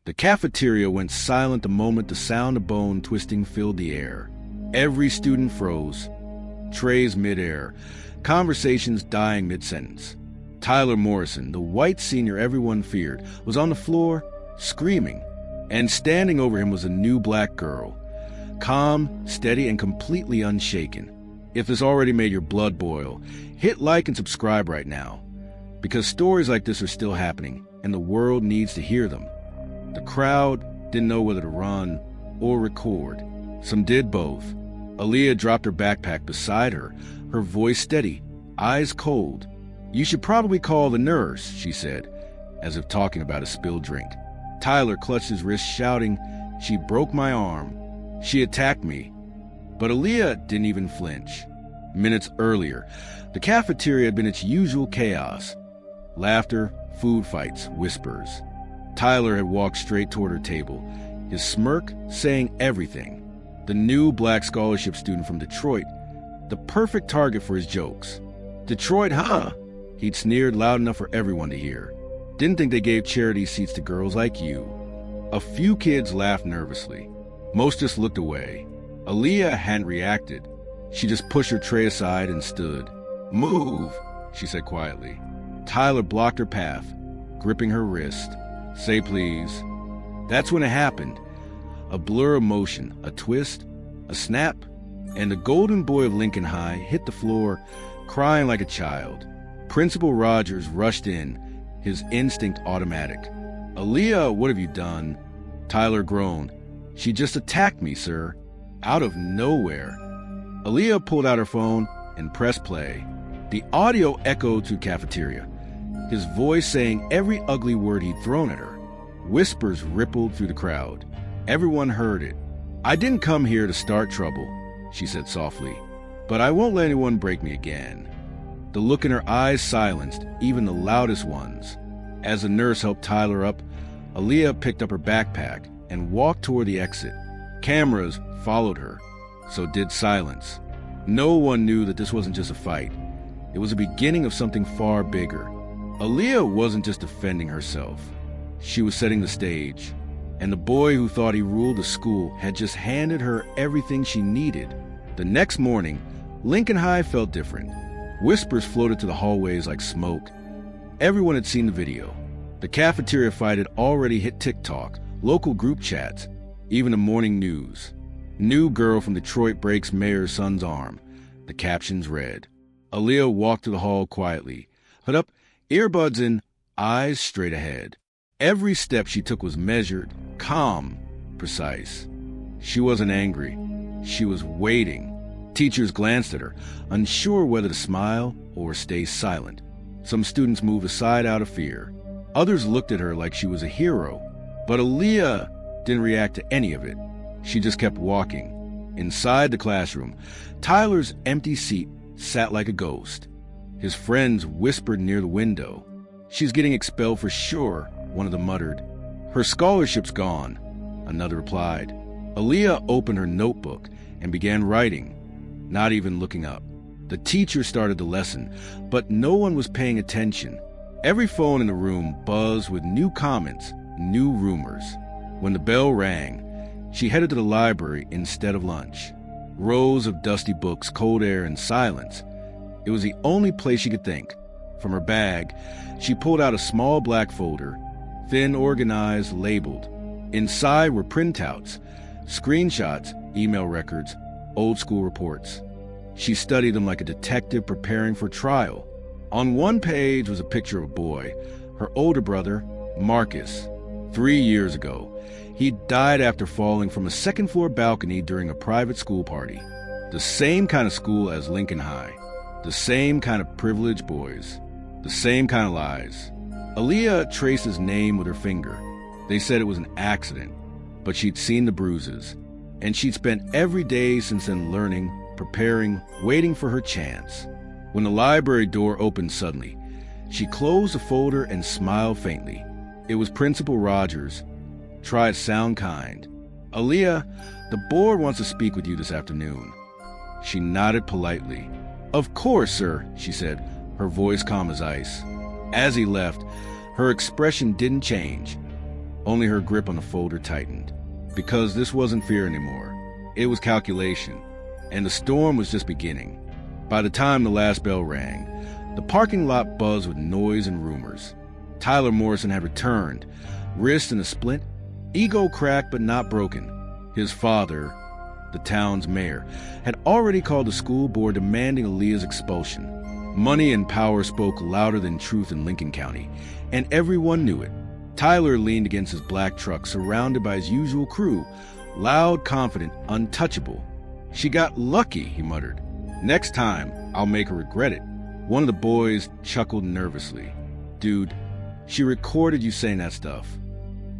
The cafeteria went silent the moment the sound of bone twisting filled the air. Every student froze. Trays midair. Conversations dying mid-sentence. Tyler Morrison, the white senior everyone feared, was on the floor, screaming. And standing over him was a new black girl. Calm, steady, and completely unshaken. If this already made your blood boil, hit like and subscribe right now. Because stories like this are still happening, and the world needs to hear them. The crowd didn't know whether to run or record. Some did both. Aaliyah dropped her backpack beside her, her voice steady, eyes cold. "You should probably call the nurse," she said, as if talking about a spilled drink. Tyler clutched his wrist, shouting, "She broke my arm. She attacked me." But Aaliyah didn't even flinch. Minutes earlier, the cafeteria had been its usual chaos. Laughter, food fights, whispers. Tyler had walked straight toward her table, his smirk saying everything. The new black scholarship student from Detroit, the perfect target for his jokes. "Detroit, huh?" He'd sneered loud enough for everyone to hear. "Didn't think they gave charity seats to girls like you." A few kids laughed nervously. Most just looked away. Aaliyah hadn't reacted. She just pushed her tray aside and stood. "Move," she said quietly. Tyler blocked her path, gripping her wrist. "Say please." That's when it happened. A blur of motion, a twist, a snap, and the golden boy of Lincoln High hit the floor, crying like a child. Principal Rogers rushed in, his instinct automatic. "Aaliyah, what have you done?" Tyler groaned. "She just attacked me, sir." Out of nowhere. Aaliyah pulled out her phone and pressed play. The audio echoed through cafeteria, his voice saying every ugly word he'd thrown at her. Whispers rippled through the crowd. Everyone heard it. "I didn't come here to start trouble," she said softly, "but I won't let anyone break me again." The look in her eyes silenced even the loudest ones. As the nurse helped Tyler up, Aaliyah picked up her backpack and walked toward the exit. Cameras followed her. So did silence. No one knew that this wasn't just a fight. It was the beginning of something far bigger. Aaliyah wasn't just defending herself. She was setting the stage. And the boy who thought he ruled the school had just handed her everything she needed. The next morning, Lincoln High felt different. Whispers floated to the hallways like smoke. Everyone had seen the video. The cafeteria fight had already hit TikTok, local group chats, even the morning news. "New girl from Detroit breaks mayor's son's arm," the captions read. Aaliyah walked through the hall quietly, hood up, earbuds in, eyes straight ahead. Every step she took was measured, calm, precise. She wasn't angry. She was waiting. Teachers glanced at her, unsure whether to smile or stay silent. Some students moved aside out of fear. Others looked at her like she was a hero. But Aaliyah didn't react to any of it. She just kept walking. Inside the classroom, Tyler's empty seat sat like a ghost. His friends whispered near the window. "She's getting expelled for sure," one of them muttered. "Her scholarship's gone," another replied. Aaliyah opened her notebook and began writing, not even looking up. The teacher started the lesson, but no one was paying attention. Every phone in the room buzzed with new comments, new rumors. When the bell rang, she headed to the library instead of lunch. Rows of dusty books, cold air, and silence. It was the only place she could think. From her bag, she pulled out a small black folder, thin, organized, labeled. Inside were printouts, screenshots, email records, old school reports. She studied them like a detective preparing for trial. On one page was a picture of a boy, her older brother, Marcus. 3 years ago, he died after falling from a second-floor balcony during a private school party. The same kind of school as Lincoln High. The same kind of privileged boys. The same kind of lies. Aaliyah traced his name with her finger. They said it was an accident, but she'd seen the bruises. And she'd spent every day since then learning, preparing, waiting for her chance. When the library door opened suddenly, she closed the folder and smiled faintly. It was Principal Rogers. "Try to sound kind. Aaliyah, the board wants to speak with you this afternoon." She nodded politely. "Of course, sir," she said, her voice calm as ice. As he left, her expression didn't change. Only her grip on the folder tightened. Because this wasn't fear anymore. It was calculation. And the storm was just beginning. By the time the last bell rang, the parking lot buzzed with noise and rumors. Tyler Morrison had returned, wrist in a splint, ego cracked but not broken. His father, the town's mayor, had already called the school board demanding Aaliyah's expulsion. Money and power spoke louder than truth in Lincoln County, and everyone knew it. Tyler leaned against his black truck, surrounded by his usual crew, loud, confident, untouchable. "She got lucky," he muttered. "Next time, I'll make her regret it." One of the boys chuckled nervously. "Dude, she recorded you saying that stuff."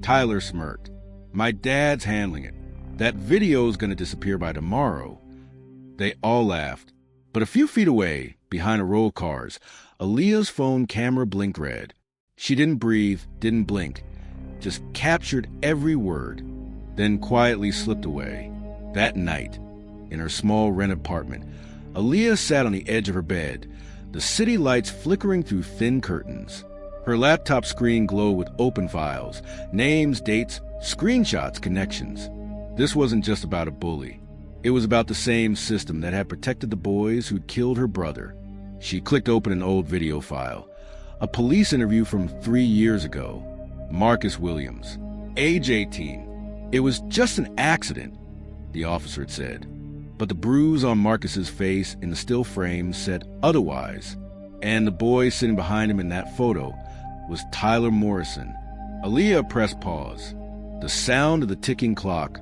Tyler smirked. "My dad's handling it. That video's gonna disappear by tomorrow." They all laughed. But a few feet away, behind a row of cars, Aaliyah's phone camera blinked red. She didn't breathe, didn't blink, just captured every word, then quietly slipped away. That night, in her small rent apartment, Aaliyah sat on the edge of her bed, the city lights flickering through thin curtains. Her laptop screen glowed with open files, names, dates, screenshots, connections. This wasn't just about a bully. It was about the same system that had protected the boys who'd killed her brother. She clicked open an old video file. A police interview from 3 years ago. Marcus Williams, age 18. "It was just an accident," the officer had said. But the bruise on Marcus's face in the still frame said otherwise. And the boy sitting behind him in that photo was Tyler Morrison. Aaliyah pressed pause. The sound of the ticking clock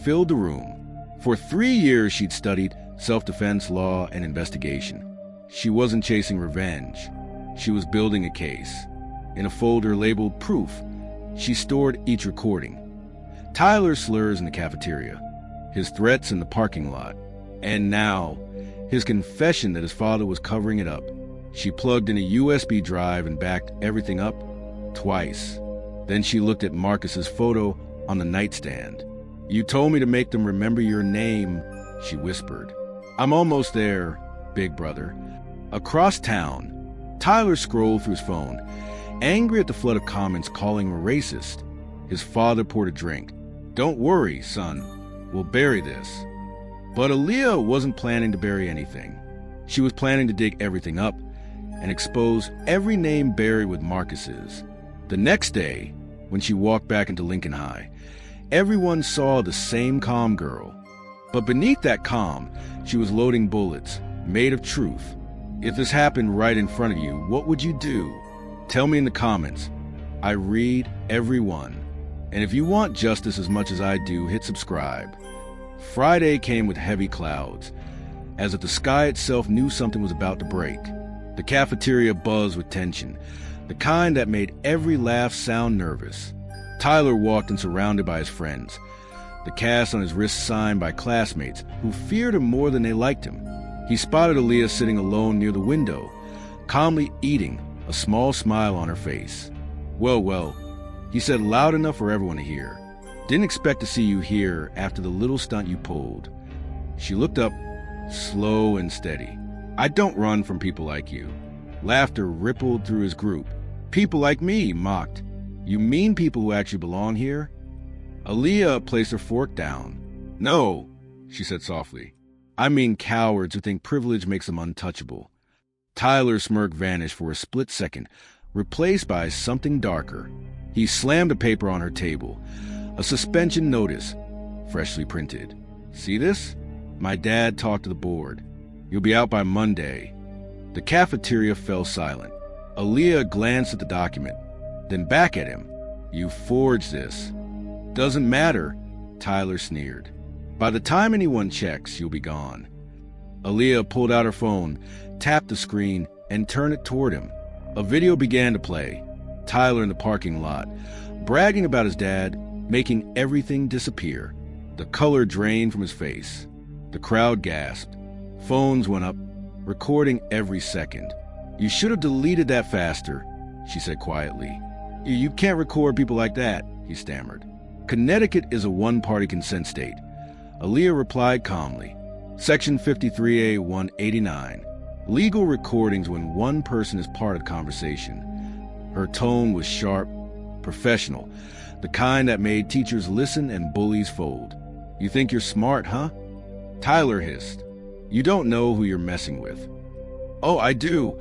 filled the room. For 3 years she'd studied self-defense law and investigation. She wasn't chasing revenge. She was building a case. In a folder labeled proof, she stored each recording. Tyler's slurs in the cafeteria, his threats in the parking lot, and now his confession that his father was covering it up. She plugged in a USB drive and backed everything up twice. Then she looked at Marcus's photo on the nightstand. "You told me to make them remember your name," she whispered. "I'm almost there, big brother." Across town, Tyler scrolled through his phone, angry at the flood of comments calling him a racist. His father poured a drink. "Don't worry, son. We'll bury this." But Aaliyah wasn't planning to bury anything. She was planning to dig everything up and expose every name buried with Marcus's. The next day, when she walked back into Lincoln High, everyone saw the same calm girl. But beneath that calm, she was loading bullets, made of truth. If this happened right in front of you, what would you do? Tell me in the comments. I read every one. And if you want justice as much as I do, hit subscribe. Friday came with heavy clouds, as if the sky itself knew something was about to break. The cafeteria buzzed with tension, the kind that made every laugh sound nervous. Tyler walked in surrounded by his friends, the cast on his wrist signed by classmates who feared him more than they liked him. He spotted Aaliyah sitting alone near the window, calmly eating, a small smile on her face. Well, he said loud enough for everyone to hear. "Didn't expect to see you here after the little stunt you pulled." She looked up, slow and steady. "I don't run from people like you." Laughter rippled through his group. "People like me," mocked. "You mean people who actually belong here?" Aaliyah placed her fork down. "No," she said softly. "I mean cowards who think privilege makes them untouchable." Tyler's smirk vanished for a split second, replaced by something darker. He slammed a paper on her table, a suspension notice, freshly printed. "See this? My dad talked to the board. You'll be out by Monday." The cafeteria fell silent. Aaliyah glanced at the document, then back at him. "You forged this." "Doesn't matter," Tyler sneered. "By the time anyone checks, you'll be gone." Aaliyah pulled out her phone, tapped the screen, and turned it toward him. A video began to play. Tyler in the parking lot, bragging about his dad, making everything disappear. The color drained from his face. The crowd gasped. Phones went up, recording every second. "You should have deleted that faster," she said quietly. "You can't record people like that," he stammered. "Connecticut is a one-party consent state." Aaliyah replied calmly. Section 53A-189. Legal recordings when one person is part of the conversation. Her tone was sharp, professional, the kind that made teachers listen and bullies fold. "You think you're smart, huh?" Tyler hissed. "You don't know who you're messing with." "Oh, I do,"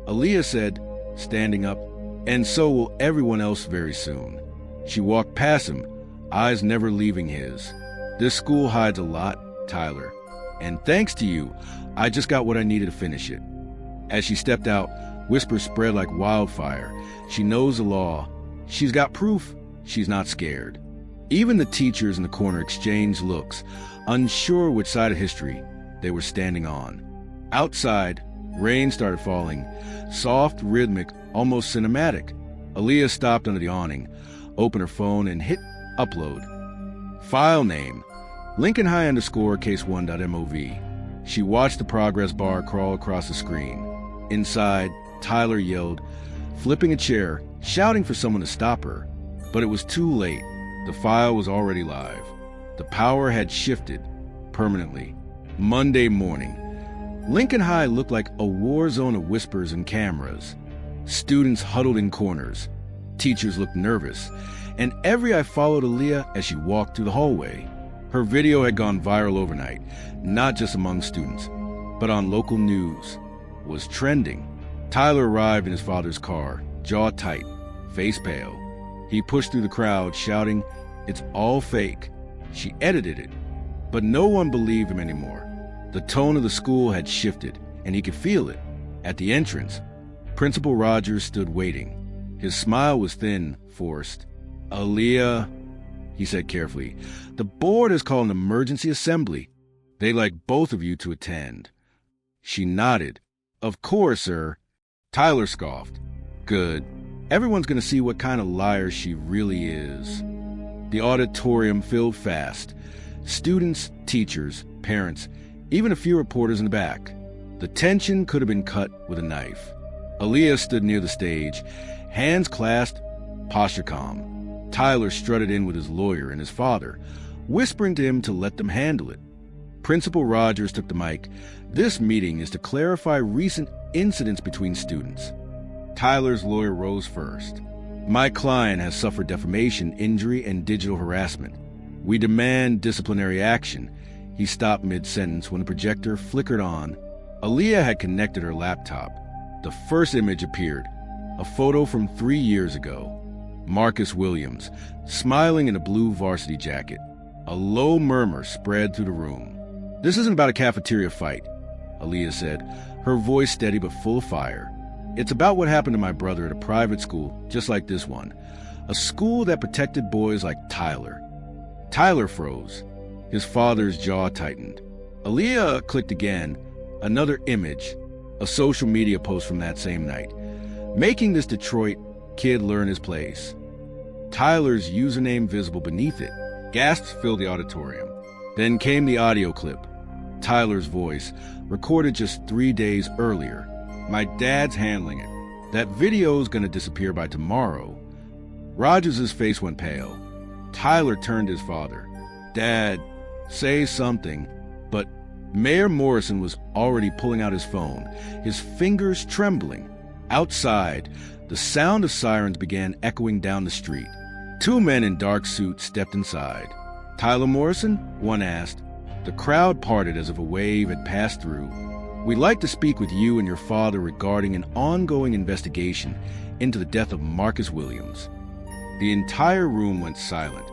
Aaliyah said, standing up, "and so will everyone else very soon." She walked past him, eyes never leaving his. "This school hides a lot, Tyler, and thanks to you, I just got what I needed to finish it." As she stepped out, whispers spread like wildfire. She knows the law. She's got proof. She's not scared. Even the teachers in the corner exchanged looks, unsure which side of history they were standing on. Outside, rain started falling, soft, rhythmic, almost cinematic. Aaliyah stopped under the awning, opened her phone, and hit upload. File name, Lincoln High _ case1.mov. She watched the progress bar crawl across the screen. Inside, Tyler yelled, flipping a chair, shouting for someone to stop her. But it was too late. The file was already live. The power had shifted permanently. Monday morning. Lincoln High looked like a war zone of whispers and cameras. Students huddled in corners. Teachers looked nervous. And every eye followed Aaliyah as she walked through the hallway. Her video had gone viral overnight, not just among students, but on local news. Was trending. Tyler arrived in his father's car, jaw tight, face pale. He pushed through the crowd, shouting, "It's all fake." She edited it, but no one believed him anymore. The tone of the school had shifted, and he could feel it. At the entrance, Principal Rogers stood waiting. His smile was thin, forced. "Aaliyah," he said carefully, "the board has called an emergency assembly. They'd like both of you to attend." She nodded. "Of course, sir." Tyler scoffed. "Good. Everyone's going to see what kind of liar she really is." The auditorium filled fast. Students, teachers, parents, even a few reporters in the back. The tension could have been cut with a knife. Aaliyah stood near the stage, hands clasped, posture calm. Tyler strutted in with his lawyer and his father, whispering to him to let them handle it. Principal Rogers took the mic. "This meeting is to clarify recent incidents between students." Tyler's lawyer rose first. "My client has suffered defamation, injury, and digital harassment. We demand disciplinary action." He stopped mid-sentence when the projector flickered on. Aaliyah had connected her laptop. The first image appeared, a photo from 3 years ago. Marcus Williams, smiling in a blue varsity jacket. A low murmur spread through the room. "This isn't about a cafeteria fight," Aaliyah said, her voice steady but full of fire. "It's about what happened to my brother at a private school just like this one. A school that protected boys like Tyler." Tyler froze. His father's jaw tightened. Aaliyah clicked again. Another image. A social media post from that same night. "Making this Detroit kid learn his place." Tyler's username visible beneath it. Gasps filled the auditorium. Then came the audio clip. Tyler's voice, recorded just 3 days earlier. "My dad's handling it. That video's gonna disappear by tomorrow." Rogers' face went pale. Tyler turned to his father. "Dad, say something." But Mayor Morrison was already pulling out his phone, his fingers trembling. Outside, the sound of sirens began echoing down the street. 2 men in dark suits stepped inside. "Tyler Morrison?" one asked. The crowd parted as if a wave had passed through. "We'd like to speak with you and your father regarding an ongoing investigation into the death of Marcus Williams." The entire room went silent.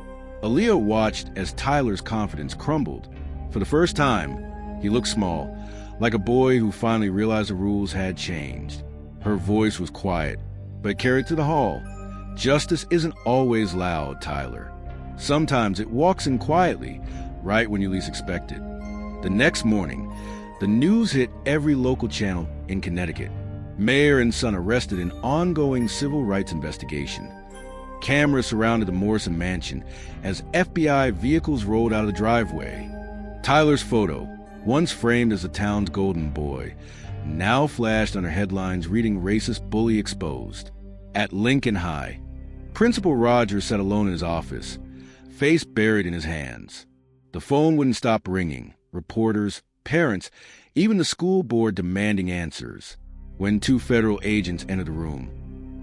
Aaliyah watched as Tyler's confidence crumbled. For the first time, he looked small, like a boy who finally realized the rules had changed. Her voice was quiet, but carried through the hall. "Justice isn't always loud, Tyler. Sometimes it walks in quietly, right when you least expect it." The next morning, the news hit every local channel in Connecticut. Mayor and son arrested in ongoing civil rights investigation. Cameras surrounded the Morrison mansion as FBI vehicles rolled out of the driveway. Tyler's photo, once framed as the town's golden boy, now flashed under headlines reading "Racist Bully Exposed." At Lincoln High, Principal Rogers sat alone in his office, face buried in his hands. The phone wouldn't stop ringing. Reporters, parents, even the school board demanding answers. When 2 federal agents entered the room,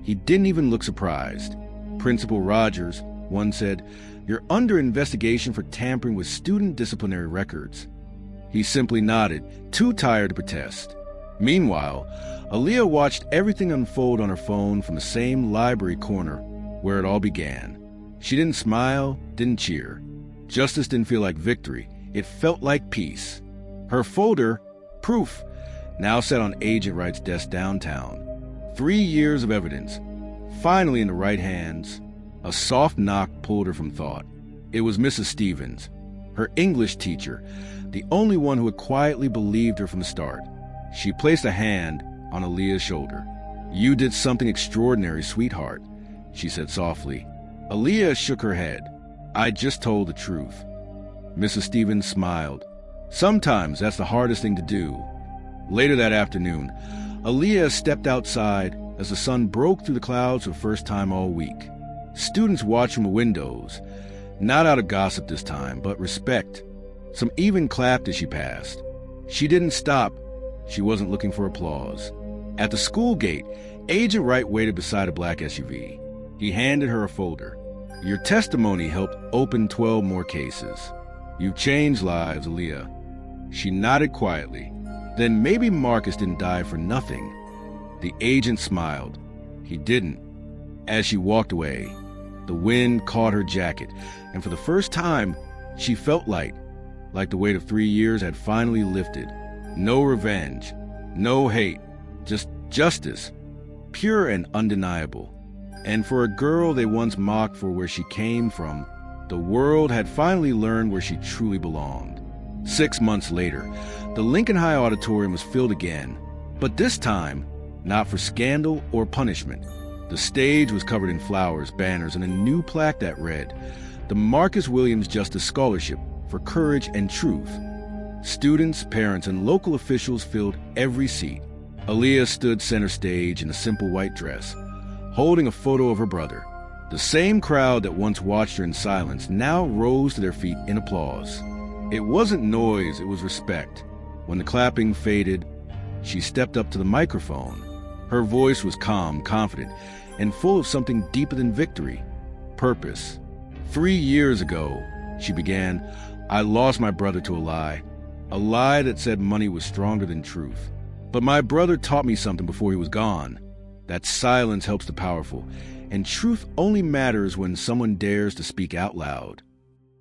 he didn't even look surprised. Principal Rogers once said, "You're under investigation for tampering with student disciplinary records." He simply nodded, too tired to protest. Meanwhile, Aaliyah watched everything unfold on her phone from the same library corner where it all began. She didn't smile, didn't cheer. Justice didn't feel like victory. It felt like peace. Her folder, proof, now sat on Agent Wright's desk downtown. 3 years of evidence, finally in the right hands. A soft knock pulled her from thought. It was Mrs. Stevens, her English teacher, the only one who had quietly believed her from the start. She placed a hand on Aaliyah's shoulder. "You did something extraordinary, sweetheart," she said softly. Aaliyah shook her head. "I just told the truth." Mrs. Stevens smiled. "Sometimes that's the hardest thing to do." Later that afternoon, Aaliyah stepped outside as the sun broke through the clouds for the first time all week. Students watched from the windows, not out of gossip this time, but respect. Some even clapped as she passed. She didn't stop. She wasn't looking for applause. At the school gate, Agent Wright waited beside a black SUV. He handed her a folder. "Your testimony helped open 12 more cases. You've changed lives, Aaliyah." She nodded quietly. "Then maybe Marcus didn't die for nothing." The agent smiled. He didn't. As she walked away, the wind caught her jacket, and for the first time, she felt light, like the weight of 3 years had finally lifted. No revenge, no hate, just justice, pure and undeniable. And for a girl they once mocked for where she came from, the world had finally learned where she truly belonged. 6 months later, the Lincoln High Auditorium was filled again, but this time, not for scandal or punishment. The stage was covered in flowers, banners, and a new plaque that read, "The Marcus Williams Justice Scholarship for Courage and Truth." Students, parents, and local officials filled every seat. Aaliyah stood center stage in a simple white dress, holding a photo of her brother. The same crowd that once watched her in silence now rose to their feet in applause. It wasn't noise, it was respect. When the clapping faded, she stepped up to the microphone. Her voice was calm, confident, and full of something deeper than victory, purpose. 3 years ago, she began, "I lost my brother to a lie that said money was stronger than truth. But my brother taught me something before he was gone, that silence helps the powerful, and truth only matters when someone dares to speak out loud."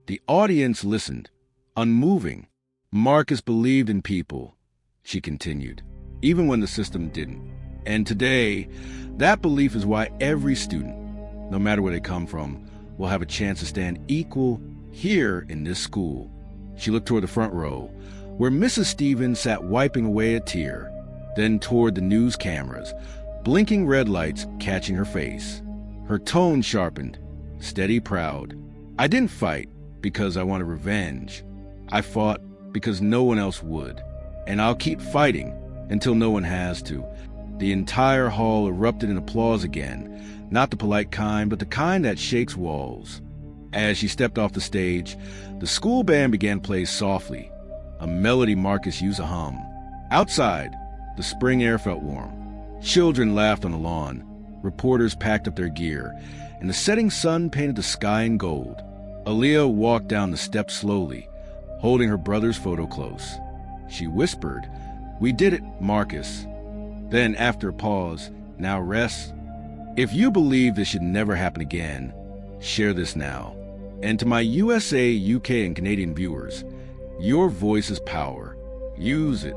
The audience listened, unmoving. Marcus believed in people, she continued, even when the system didn't. And today, that belief is why every student, no matter where they come from, will have a chance to stand equal here in this school. She looked toward the front row, where Mrs. Stevens sat wiping away a tear, then toward the news cameras, blinking red lights catching her face. Her tone sharpened, steady, proud. "I didn't fight because I wanted revenge. I fought because no one else would. And I'll keep fighting until no one has to." The entire hall erupted in applause again, not the polite kind, but the kind that shakes walls. As she stepped off the stage, the school band began to play softly, a melody Marcus used to hum. Outside, the spring air felt warm. Children laughed on the lawn. Reporters packed up their gear, and the setting sun painted the sky in gold. Aaliyah walked down the steps slowly, holding her brother's photo close. She whispered, "We did it, Marcus." Then, after a pause, "Now rest. If you believe this should never happen again, share this now. And to my USA, UK, and Canadian viewers, your voice is power. Use it."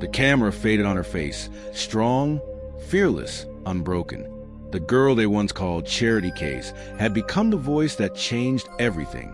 The camera faded on her face, strong, fearless, unbroken. The girl they once called Charity Case had become the voice that changed everything.